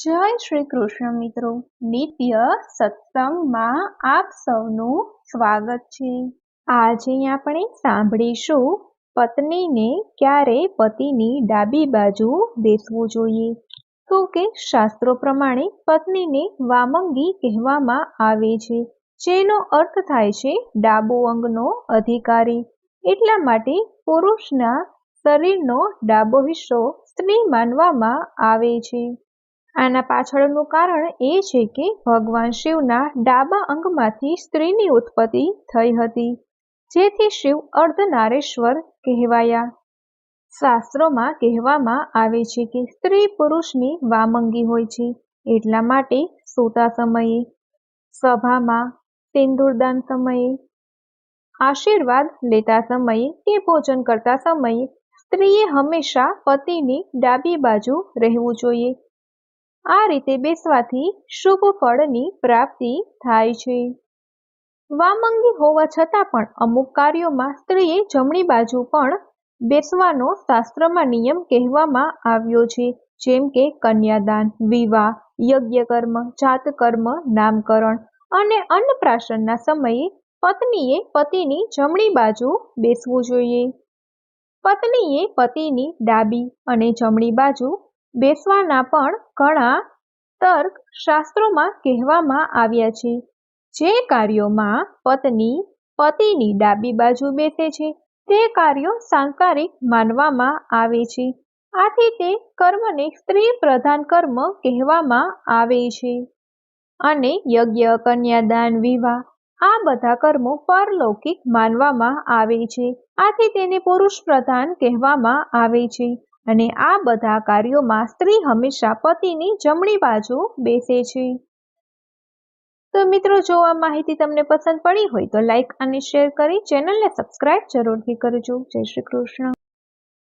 જય શ્રી કૃષ્ણ મિત્રો, નિત્ય સત્સંગમાં આપ સૌનું સ્વાગત છે। આજે આપણે સાંભળીશું પત્નીને ક્યારે પતિની ડાબી બાજુ બેસવું જોઈએ। તો કે શાસ્ત્રો પ્રમાણે પત્નીને વામંગી કહેવામાં આવે છે, જેનો અર્થ થાય છે ડાબો અંગનો અધિકારી। એટલા માટે પુરુષના શરીરનો ડાબો હિસ્સો સ્ત્રી માનવામાં આવે છે। આના પાછળનું કારણ એ છે કે ભગવાન શિવના ડાબા અંગમાંથી સ્ત્રીની ઉત્પત્તિ થઈ હતી, જેથી શિવ અર્ધનારેશ્વર કહેવાયા। શાસ્ત્રોમાં કહેવામાં આવે છે કે સ્ત્રી પુરુષની વામંગી હોય છે, એટલા માટે સૂતા સમયે, સભામાં, સિંદૂરદાન સમયે, આશીર્વાદ લેતા સમયે કે ભોજન કરતા સમયે સ્ત્રીએ હંમેશા પતિની ડાબી બાજુ રહેવું જોઈએ। આ રીતે બેસવાથી શુભ ફળની પ્રાપ્તિ થાય છે। વામંગી હોવા છતાં પણ અમુક કાર્યોમાં સ્ત્રીએ જમણી બાજુ પણ બેસવાનો શાસ્ત્રમાં નિયમ કહેવામાં આવ્યો છે, જેમ કે કન્યાદાન, વિવાહ, યજ્ઞકર્મ, જાતકર્મ, નામકરણ અને અન્નપ્રાશનના સમયે પત્નીએ પતિની જમણી બાજુ બેસવું જોઈએ। પત્નીએ પતિની ડાબી અને જમણી બાજુ બેસવાના પણ ઘણા તર્ક શાસ્ત્રોમાં કહેવામાં આવ્યા છે। જે કાર્યોમાં પત્ની પતિની ડાબી બાજુ બેસે છે તે કાર્યો સાંસારિક માનવામાં આવે છે, આથી તે કર્મને સ્ત્રી પ્રધાન કર્મ કહેવામાં આવે છે। અને યજ્ઞ, કન્યાદાન, વિવાહ આ બધા કર્મો પારલૌકિક માનવામાં આવે છે, આથી તેને પુરુષ પ્રધાન કહેવામાં આવે છે। અને આ બધા કાર્યોમાં સ્ત્રી હંમેશા પતિની જમણી બાજુ બેસે છે। તો મિત્રો, જો આ માહિતી તમને પસંદ પડી હોય તો લાઈક અને શેર કરી ચેનલને સબસ્ક્રાઇબ જરૂરથી કરજો। જય શ્રી કૃષ્ણ।